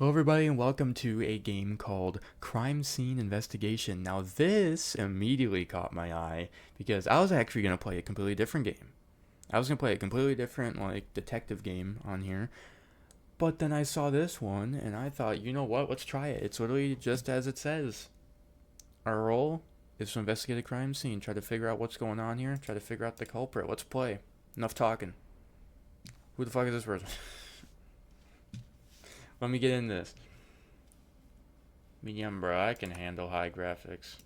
Hello everybody and welcome to a game called Crime Scene Investigation. Now this immediately caught my eye because I was actually going to play a completely different game. I was going to play a completely different detective game on here. But then I saw this one and I thought, you know what, let's try it. It's literally just as it says. Our role is to investigate a crime scene, try to figure out what's going on here, try to figure out the culprit. Let's play. Enough talking. Who the fuck is this person? Let me get in this. Medium, bro. I can handle high graphics.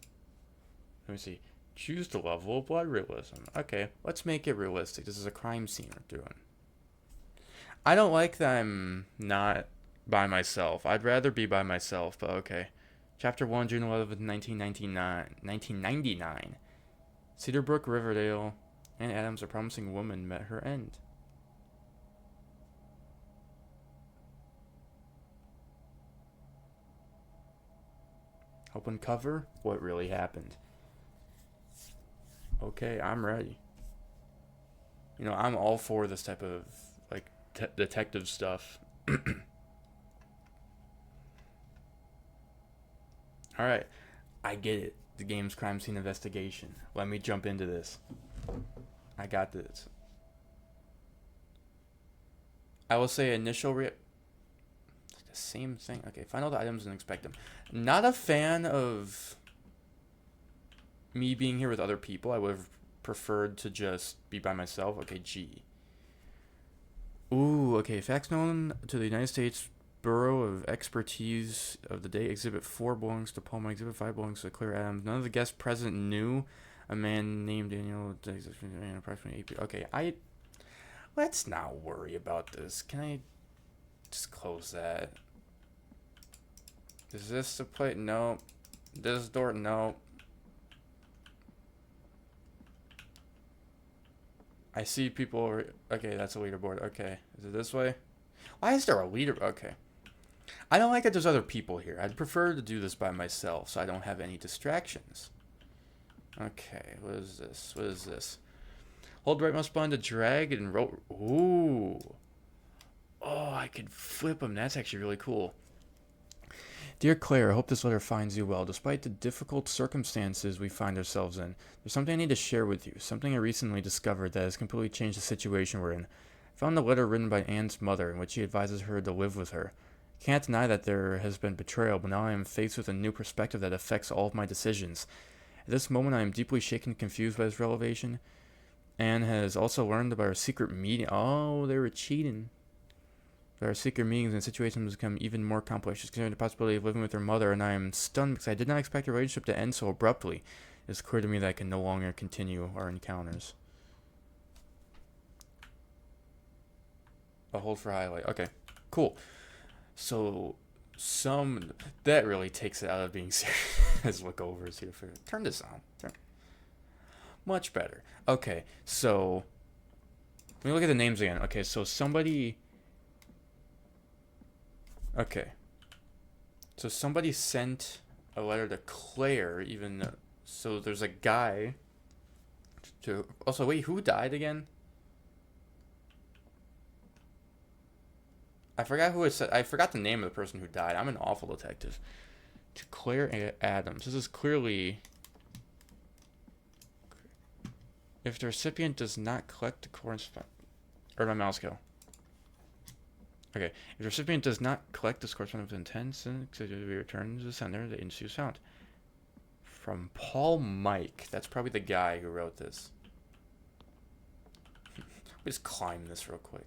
Let me see. Choose the level of blood realism. Okay, let's make it realistic. This is a crime scene we're doing. I don't like that I'm not by myself. I'd rather be by myself, but okay. Chapter 1, June 11th, 1999. Cedarbrook, Riverdale. Anne Adams, a promising woman, met her end. Help uncover what really happened. Okay, I'm ready. You know, I'm all for this type of detective stuff. All right, I get it. The game's crime scene investigation. Let me jump into this. I got this. I will say the same thing. Okay, find all the items and inspect them. Not a fan of me being here with other people. I would have preferred to just be by myself. Okay, G. Ooh, okay. Facts known to the United States Bureau of Expertise of the day. Exhibit 4 belongs to Palmer. Exhibit 5 belongs to Claire Adams. None of the guests present knew a man named Daniel. Approximately 8 people. Okay, let's not worry about this. Can I just close that? Is this the plate? No. This door? No. I see people over. Okay, that's a leaderboard. Okay. Is it this way? Why is there a leader? Okay. I don't like that there's other people here. I'd prefer to do this by myself so I don't have any distractions. Okay, what is this? What is this? Hold right mouse button to drag and roll. Ooh. Oh, I could flip them. That's actually really cool. Dear Claire, I hope this letter finds you well. Despite the difficult circumstances we find ourselves in, there's something I need to share with you. Something I recently discovered that has completely changed the situation we're in. I found a letter written by Anne's mother in which she advises her to live with her. I can't deny that there has been betrayal, but now I am faced with a new perspective that affects all of my decisions. At this moment, I am deeply shaken and confused by this revelation. Anne has also learned about our secret meeting. Oh, they were cheating. Our secret meetings and situations become even more complex. She's considering the possibility of living with her mother, and I am stunned because I did not expect the relationship to end so abruptly. It's clear to me that I can no longer continue our encounters. A hold for highlight. Okay, cool. So, that really takes it out of being serious. Look overs here. Turn this on. Much better. Okay, so let me look at the names again. Okay, so somebody. Okay. So somebody sent a letter to Claire, even though, so there's a guy to also wait, who died again? I forgot who it said. I forgot the name of the person who died. I'm an awful detective. To Claire Adams. This is clearly if the recipient does not collect the correspondence. Where'd my mouse go? Okay, if the recipient does not collect this correspondence within 10 seconds, it will be returned to the sender. The agency is found. From Paul Mike. That's probably the guy who wrote this. Let me just climb this real quick.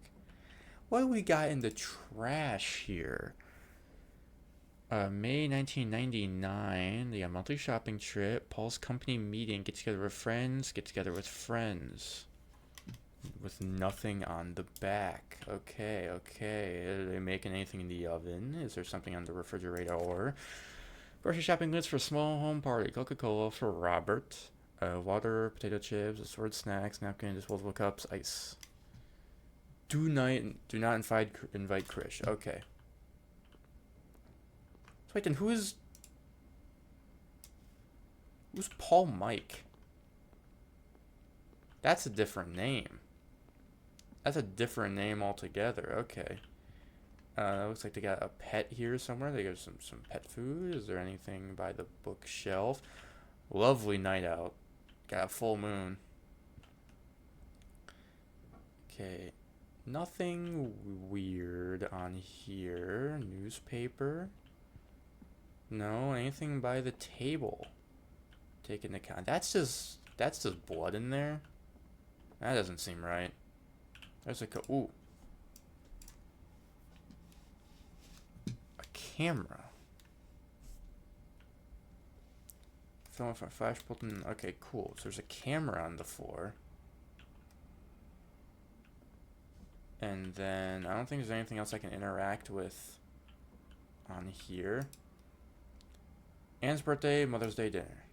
What do we got in the trash here? May 1999. The monthly shopping trip. Paul's company meeting. Get together with friends. Get together with friends. With nothing on the back. Okay. Are they making anything in the oven? Is there something on the refrigerator? Or grocery shopping list for small home party. Coca-Cola for Robert. Water, potato chips, assorted snacks, napkin, disposable cups, ice. Do not invite Krish. Okay. So wait, then who's Paul Mike? That's a different name. That's a different name altogether. Okay. Looks like they got a pet here somewhere. They got some pet food. Is there anything by the bookshelf? Lovely night out. Got a full moon. Okay. Nothing weird on here. Newspaper. No, anything by the table. Take into account. That's just blood in there. That doesn't seem right. There's a ooh. A camera. Film from flash button. Okay, cool. So there's a camera on the floor. And then I don't think there's anything else I can interact with on here. Anne's birthday, Mother's Day dinner.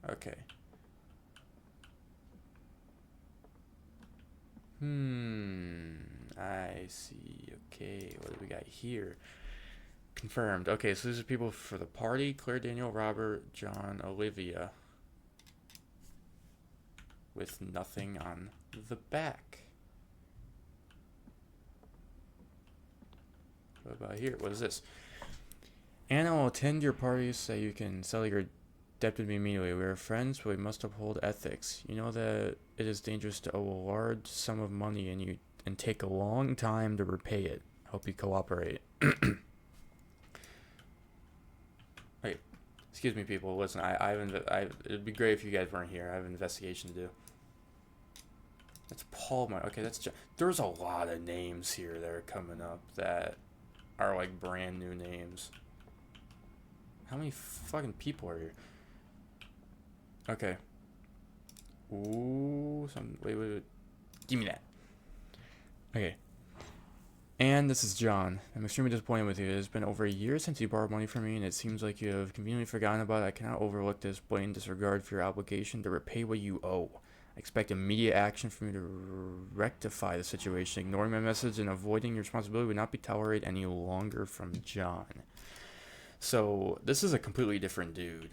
Okay. I see. Okay, what do we got here? Confirmed. Okay, so these are people for the party. Claire, Daniel, Robert, John, Olivia. With nothing on the back. What about here? What is this? Anna will attend your party so you can settle your debt with me immediately. We are friends, but we must uphold ethics. You know that it is dangerous to owe a large sum of money and take a long time to repay it. Hope you cooperate. Wait, excuse me, people. Listen, it'd be great if you guys weren't here. I have an investigation to do. That's Paul. Okay, that's John. There's a lot of names here that are coming up that are like brand new names. How many fucking people are here? Okay. Ooh, wait. Give me that. Okay. And this is John. I'm extremely disappointed with you. It has been over a year since you borrowed money from me, and it seems like you have conveniently forgotten about it. I cannot overlook this blatant disregard for your obligation to repay what you owe. I expect immediate action from you to rectify the situation. Ignoring my message and avoiding your responsibility would not be tolerated any longer. From John. So this is a completely different dude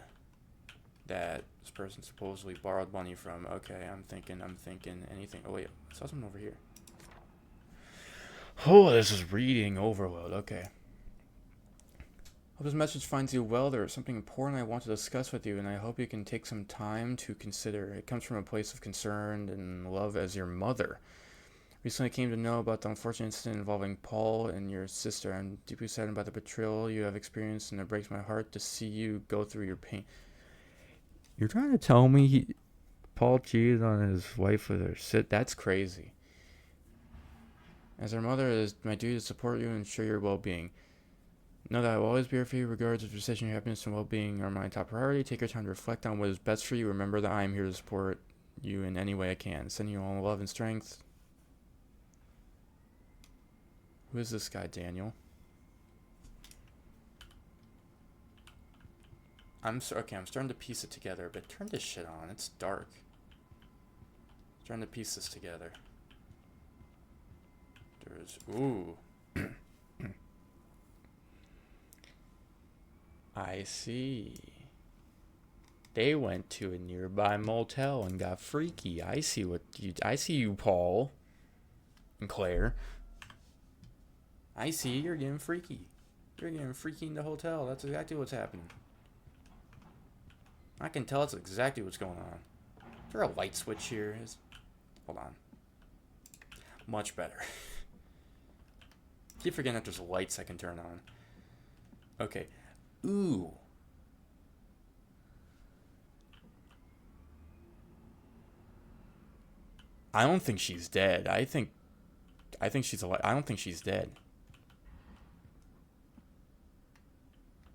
that this person supposedly borrowed money from. Okay, I'm thinking anything. Oh wait, I saw something over here. Oh, this is reading overload. Okay. Hope this message finds you well. There is something important I want to discuss with you, and I hope you can take some time to consider. It comes from a place of concern and love as your mother. Recently I came to know about the unfortunate incident involving Paul and your sister. I'm deeply saddened by the betrayal you have experienced, and it breaks my heart to see you go through your pain. You're trying to tell me Paul cheated on his wife with her sit? That's crazy. As our mother, it is my duty to support you and ensure your well-being. Know that I will always be here for you, regardless of your decision. Your happiness and well-being are my top priority. Take your time to reflect on what is best for you. Remember that I am here to support you in any way I can. Sending you all love and strength. Who is this guy, Daniel? Okay, I'm starting to piece it together, but turn this shit on. It's dark. I'm trying to piece this together. There's ooh. I see. They went to a nearby motel and got freaky. I see you, Paul and Claire. I see you're getting freaky. You're getting freaky in the hotel. That's exactly what's happening. I can tell it's exactly what's going on. Is there a light switch here? Hold on. Much better. Keep forgetting that there's lights I can turn on. Okay. Ooh. I don't think she's dead. I think she's alive. I don't think she's dead.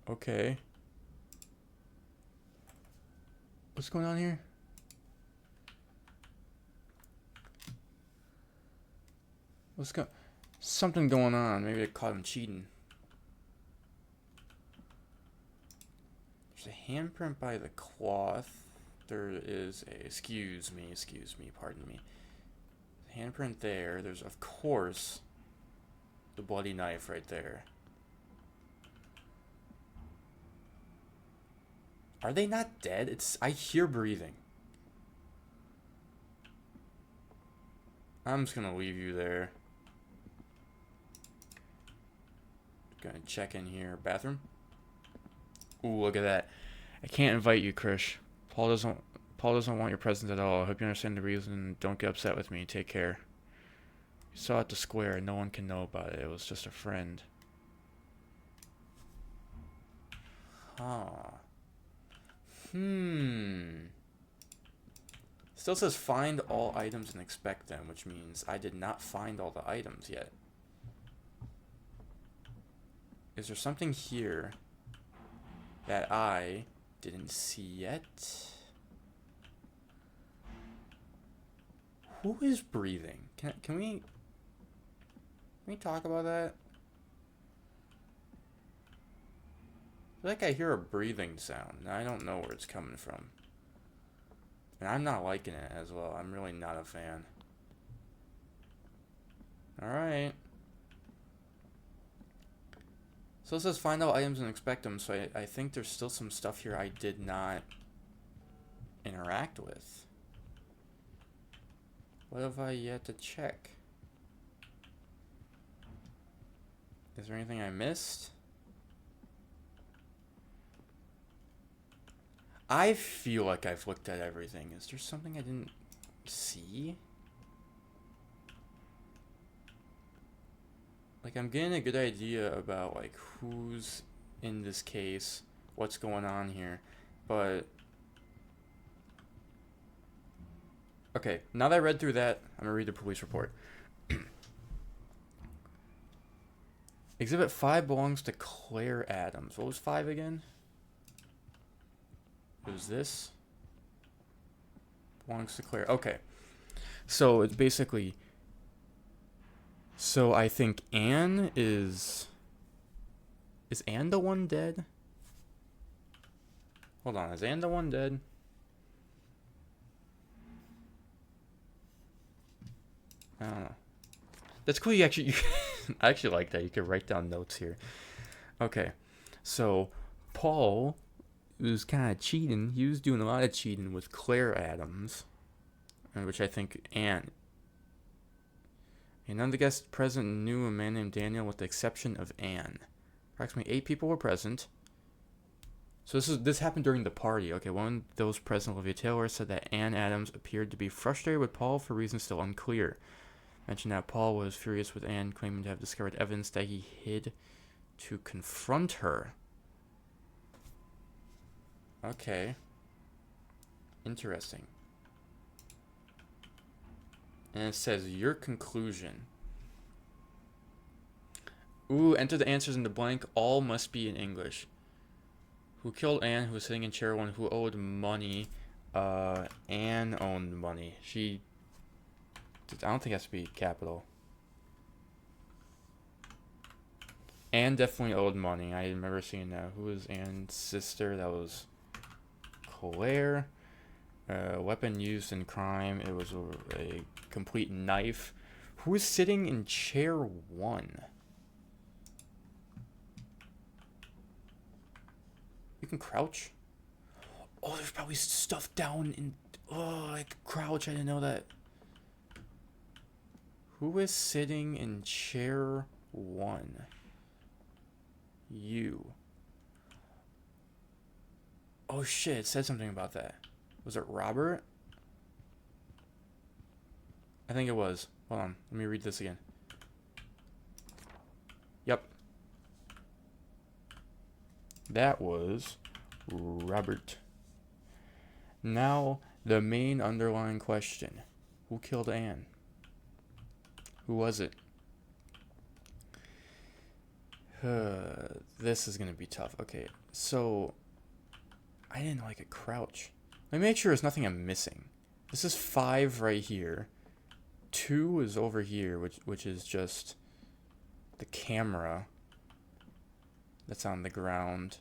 Okay. What's going on here? Something going on. Maybe they caught him cheating. There's a handprint by the cloth. There is a, excuse me, pardon me. Handprint there. There's, of course, the bloody knife right there. Are they not dead? I hear breathing. I'm just gonna leave you there. Gonna check in here. Bathroom. Ooh, look at that. I can't invite you, Krish. Paul doesn't want your presence at all. I hope you understand the reason. Don't get upset with me. Take care. You saw it at the square. No one can know about it. It was just a friend. Huh. Still says find all items and inspect them, which means I did not find all the items yet. Is there something here that I didn't see yet? Who is breathing? Can we talk about that? I feel like I hear a breathing sound, and I don't know where it's coming from. And I'm not liking it as well. I'm really not a fan. Alright. So it says find all items and inspect them, so I think there's still some stuff here I did not interact with. What have I yet to check? Is there anything I missed? I feel like I've looked at everything. Is there something I didn't see? Like, I'm getting a good idea about, like, who's in this case, what's going on here, but... Okay, now that I read through that, I'm gonna read the police report. Exhibit 5 belongs to Claire Adams. What was 5 again? It was this. Belongs to Claire. Okay. So it's basically... So I think Anne is... Is Anne the one dead? Hold on. Is Anne the one dead? I don't know. That's cool. You actually... I actually like that. You can write down notes here. Okay. So Paul... was kind of cheating. He was doing a lot of cheating with Claire Adams, which I think Anne. And none of the guests present knew a man named Daniel, with the exception of Anne. Approximately 8 people were present. So this happened during the party. Okay, one of those present, Olivia Taylor, said that Anne Adams appeared to be frustrated with Paul for reasons still unclear. Mentioned that Paul was furious with Anne, claiming to have discovered evidence that he hid to confront her. Okay. Interesting. And it says, your conclusion. Ooh, enter the answers in the blank. All must be in English. Who killed Anne, who was sitting in chair 1, who owed money? Anne owned money. She... I don't think it has to be capital. Anne definitely owed money. I remember seeing that. Who was Anne's sister? That was... Claire. Weapon used in crime. It was a complete knife. Who is sitting in chair 1? You can crouch? Oh, there's probably stuff down in... Oh, I can crouch. I didn't know that. Who is sitting in chair 1? You. Oh shit, it said something about that. Was it Robert? I think it was. Hold on, let me read this again. Yep. That was Robert. Now, the main underlying question. Who killed Anne? Who was it? This is going to be tough. Okay, so... I didn't know I could crouch. Let me make sure there's nothing I'm missing. This is 5 right here. 2 is over here, which is just the camera that's on the ground.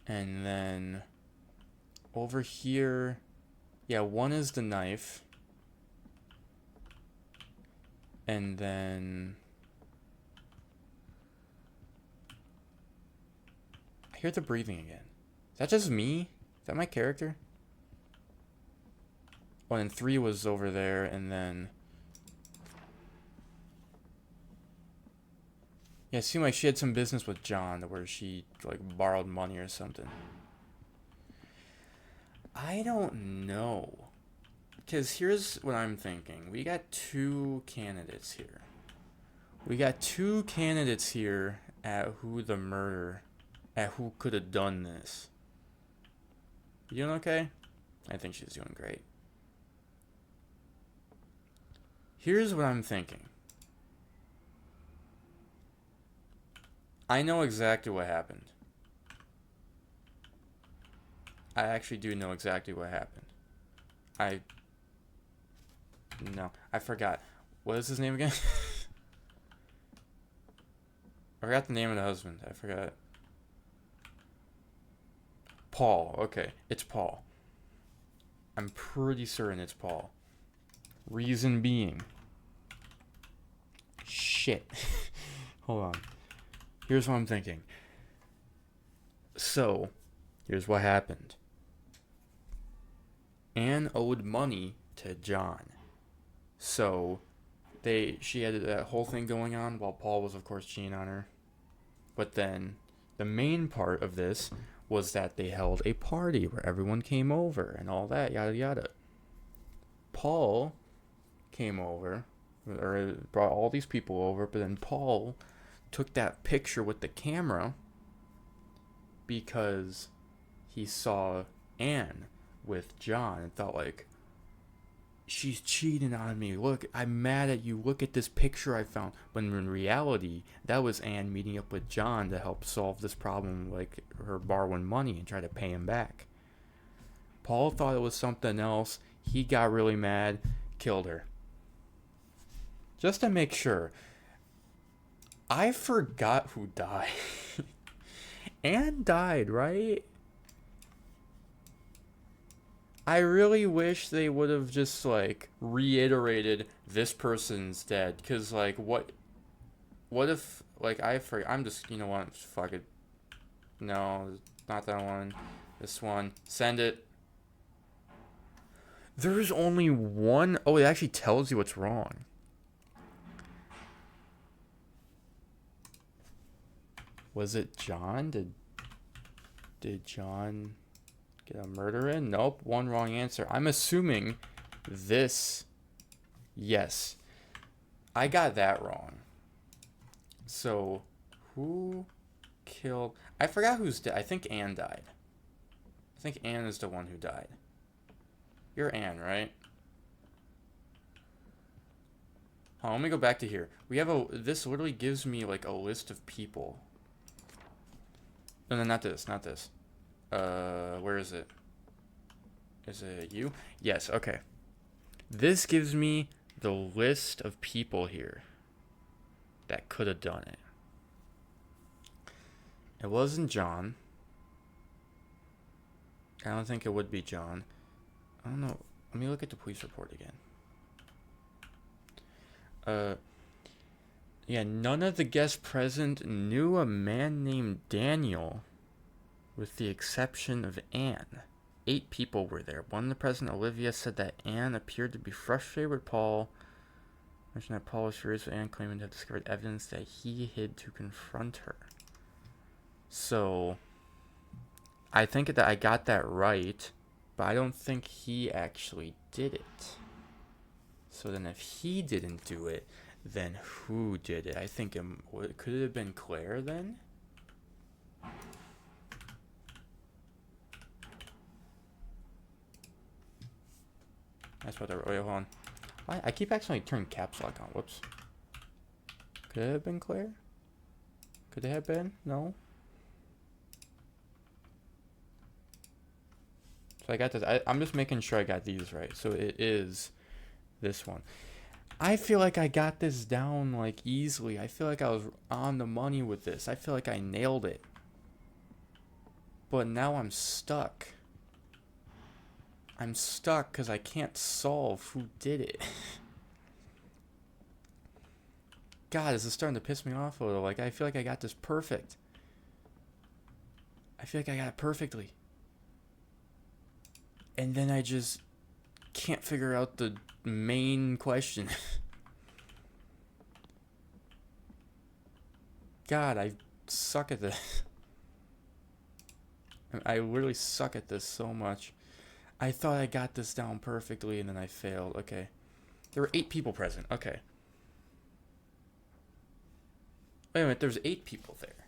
And then over here, yeah, 1 is the knife. And then I hear the breathing again. Is that just me? Is that my character? Oh, and 3 was over there, and then Yeah, it seemed like she had some business with John where she like borrowed money or something. I don't know. Because here's what I'm thinking. We got two candidates here. At who could have done this. You doing okay? I think she's doing great. Here's what I'm thinking. I know exactly what happened. I actually do know exactly what happened. No, I forgot. What is his name again? I forgot the name of the husband. I forgot. Paul. Okay, it's Paul. I'm pretty certain it's Paul. Reason being. Shit. Hold on. Here's what I'm thinking. So, here's what happened. Anne owed money to John. So, she had that whole thing going on while Paul was, of course, cheating on her. But then, the main part of this was that they held a party where everyone came over and all that, yada yada. Paul came over, or brought all these people over, but then Paul took that picture with the camera because he saw Anne with John and thought like, she's cheating on me. Look, I'm mad at you. Look at this picture I found. When in reality, that was Anne meeting up with John to help solve this problem, like her borrowing money and try to pay him back. Paul thought it was something else. He got really mad, killed her. Just to make sure. I forgot who died. Anne died, right? I really wish they would have just, like, reiterated this person's dead. Because, like, what if, like, I'm just, you know what, fuck it. No, not that one. This one. Send it. There's only one. Oh, it actually tells you what's wrong. Was it John? Did John get a murder in? Nope, one wrong answer. I'm assuming this. Yes. I got that wrong. So, who killed... I forgot who's dead. I think Anne died. I think Anne is the one who died. You're Anne, right? Let me go back to here. We have this literally gives me like a list of people. No, not this. Where is it? Is it you? Yes, okay. This gives me the list of people here that could have done it. It wasn't John. I don't think it would be John. I don't know. Let me look at the police report again. Yeah, none of the guests present knew a man named Daniel, with the exception of Anne. 8 people were there. One of the present, Olivia, said that Anne appeared to be frustrated with Paul. Mentioned that Paul was furious with Anne, claiming to have discovered evidence that he hid to confront her. So, I think that I got that right, but I don't think he actually did it. So then if he didn't do it, then who did it? I think could it have been Claire then? That's what wait, hold on. I keep accidentally turning caps lock on. Whoops. Could it have been Claire? Could it have been? No. So I got this. I'm just making sure I got these right. So it is this one. I feel like I got this down like easily. I feel like I was on the money with this. I feel like I nailed it. But now I'm stuck. I'm stuck because I can't solve who did it. God, this is starting to piss me off a little. Like, I feel like I got this perfect. I feel like I got it perfectly. And then I just can't figure out the main question. God, I suck at this. I literally suck at this so much. I thought I got this down perfectly, and then I failed. Okay. There were 8 people present. Okay. Wait a minute, there's 8 people there.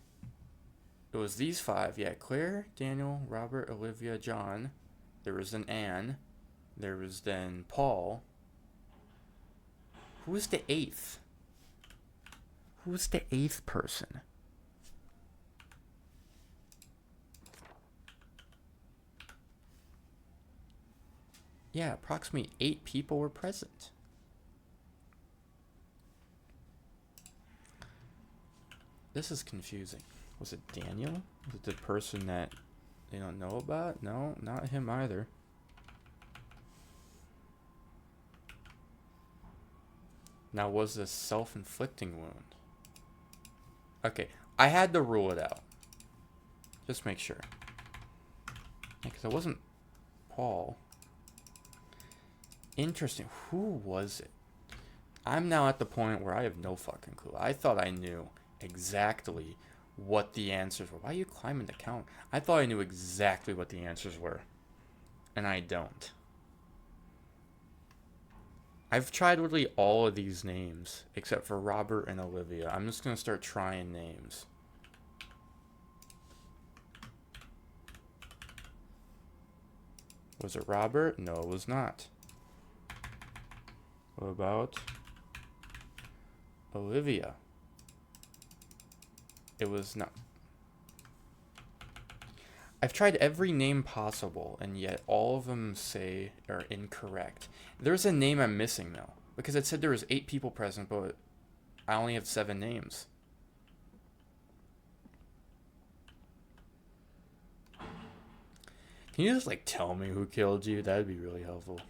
It was these 5. Yeah, Claire, Daniel, Robert, Olivia, John. There was then Anne. There was then Paul. Who was the 8th? Who was the 8th person? Yeah, approximately 8 people were present. This is confusing. Was it Daniel? Was it the person that they don't know about? No, not him either. Now, was this self-inflicting wound? Okay, I had to rule it out. Just make sure. Because it wasn't Paul. Interesting. Who was it? I'm now at the point where I have no fucking clue. I thought I knew exactly what the answers were. Why are you climbing the count? I thought I knew exactly what the answers were. And I don't. I've tried literally all of these names except for Robert and Olivia. I'm just going to start trying names. Was it Robert? No, it was not. What about Olivia? It was not. I've tried every name possible, and yet all of them say are incorrect. There's a name I'm missing, though, because it said there was 8 people present, but I only have 7 names. Can you just, like, tell me who killed you? That'd be really helpful.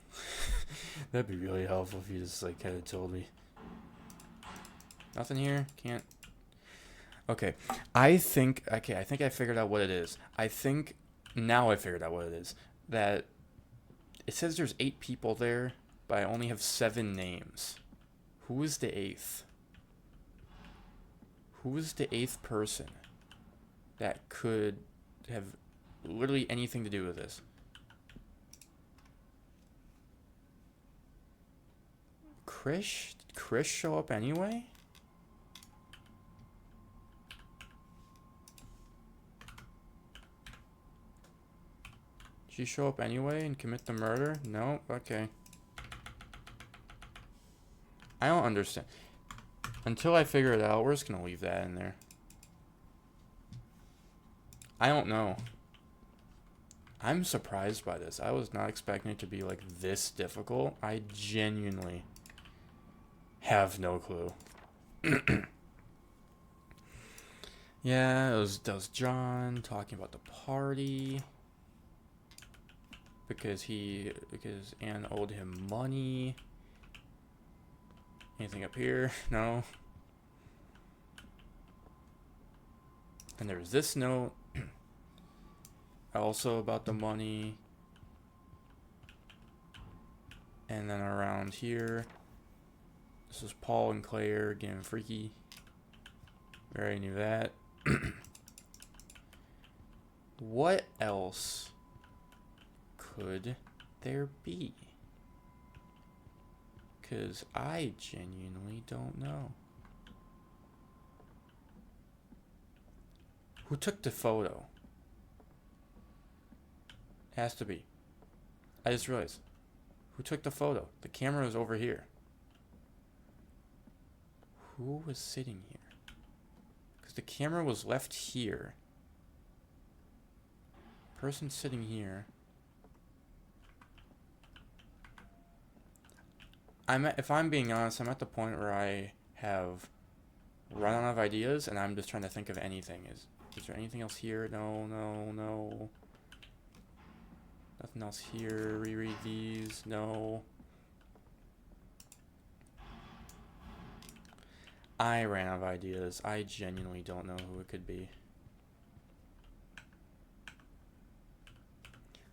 That'd be really helpful if you just, like, kind of told me. Nothing here? Can't. Okay. I think I figured out what it is. Now I figured out what it is. That it says there's 8 people there, but I only have 7 names. Who is the 8th? Who is the 8th person that could have literally anything to do with this? Krish? Did Krish show up anyway? Did she show up anyway and commit the murder? No? Okay. I don't understand. Until I figure it out, we're just gonna leave that in there. I don't know. I'm surprised by this. I was not expecting it to be like this difficult. I genuinely have no clue. Yeah, it was John talking about the party because Anne owed him money. Anything up here? No. And there's this note also about the money. And then around here, this is Paul and Claire getting freaky. We already knew that. What else could there be? Because I genuinely don't know. Who took the photo? Has to be. I just realized. Who took the photo? The camera is over here. Who was sitting here? Because the camera was left here. Person sitting here. If I'm being honest, I'm at the point where I have run out of ideas and I'm just trying to think of anything. Is there anything else here? No. Nothing else here. Reread these. No. I ran out of ideas. I genuinely don't know who it could be.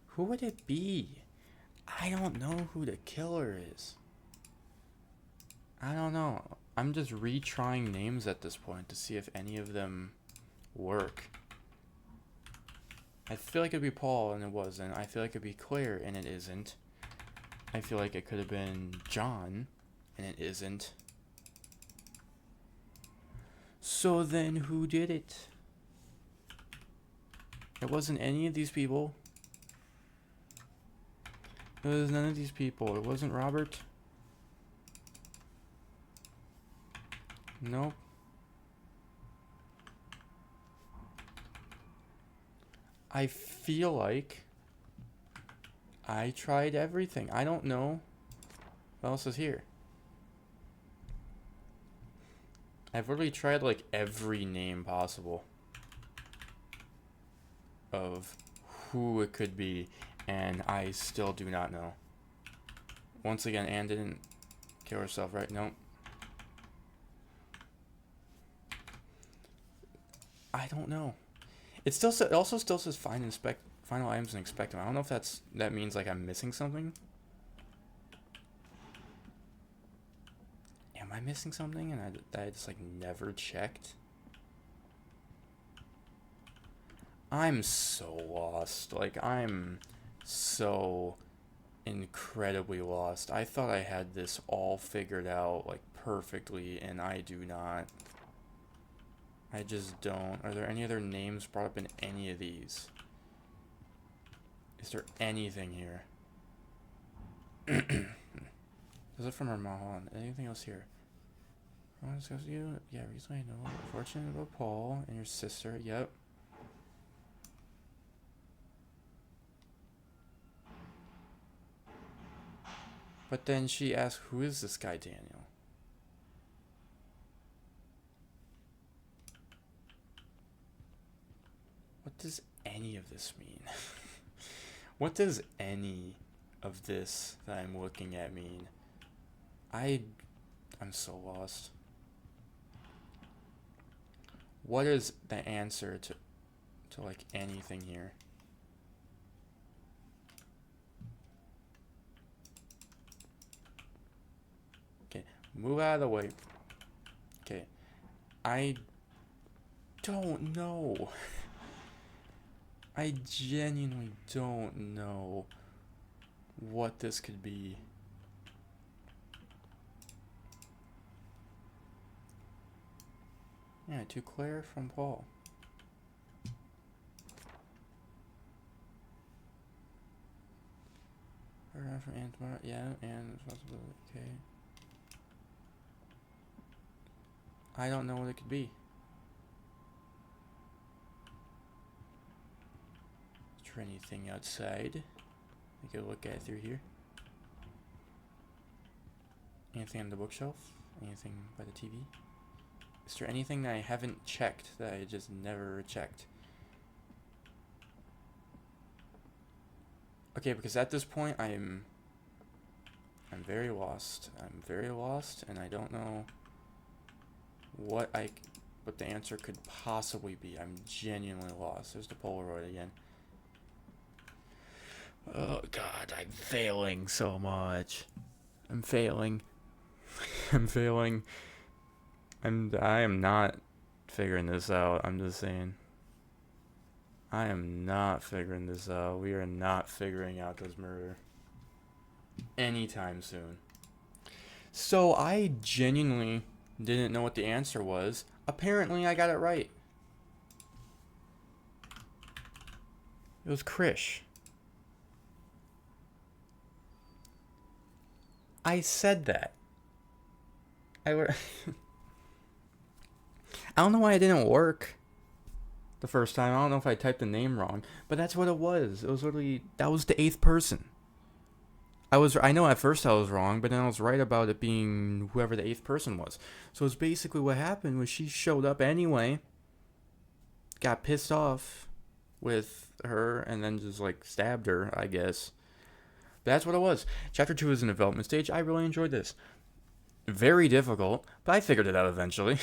Who would it be? I don't know who the killer is. I don't know. I'm just retrying names at this point to see if any of them work. I feel like it'd be Paul and it wasn't. I feel like it'd be Claire and it isn't. I feel like it could have been John and it isn't. So then who did it? It wasn't any of these people. It was none of these people. It wasn't Robert. Nope. I feel like I tried everything. I don't know what else is here. I've literally tried like every name possible of who it could be, and I still do not know. Once again, Anne didn't kill herself, right? Nope. I don't know. It also still says final items and inspect them. I don't know if that means like I'm missing something. Am I missing something and I just like never checked? I'm so lost. Like I'm so incredibly lost. I thought I had this all figured out like perfectly, and I do not. I just don't. Are there any other names brought up in any of these? Is there anything here? Is it from her mom? Anything else here? I want to discuss you. Yeah, reason I know. Fortunate about Paul and your sister. Yep. But then she asked, who is this guy, Daniel? What does any of this mean? What does any of this that I'm looking at mean? I'm so lost. What is the answer to like anything here? Okay, move out of the way. Okay, I don't know. I genuinely don't know what this could be. Yeah, to Claire from Paul. From Anne tomorrow. Yeah, and responsibility. Okay. I don't know what it could be. Is there anything outside I could look at through here? Anything on the bookshelf? Anything by the TV? Is there anything that I haven't checked that I just never checked? Okay, because at this point I'm very lost. I'm very lost, and I don't know what the answer could possibly be. I'm genuinely lost. There's the Polaroid again. Oh God, I'm failing so much. I'm failing. I'm failing. I am not figuring this out. I'm just saying. I am not figuring this out. We are not figuring out this murder anytime soon. So I genuinely didn't know what the answer was. Apparently I got it right. It was Krish. I said that. I don't know why it didn't work the first time. I don't know if I typed the name wrong, but that's what it was. It was literally, that was the 8th person. I know at first I was wrong, but then I was right about it being whoever the 8th person was. So it's basically what happened was she showed up anyway, got pissed off with her, and then just like stabbed her, I guess. But that's what it was. Chapter 2 is in development stage. I really enjoyed this. Very difficult, but I figured it out eventually.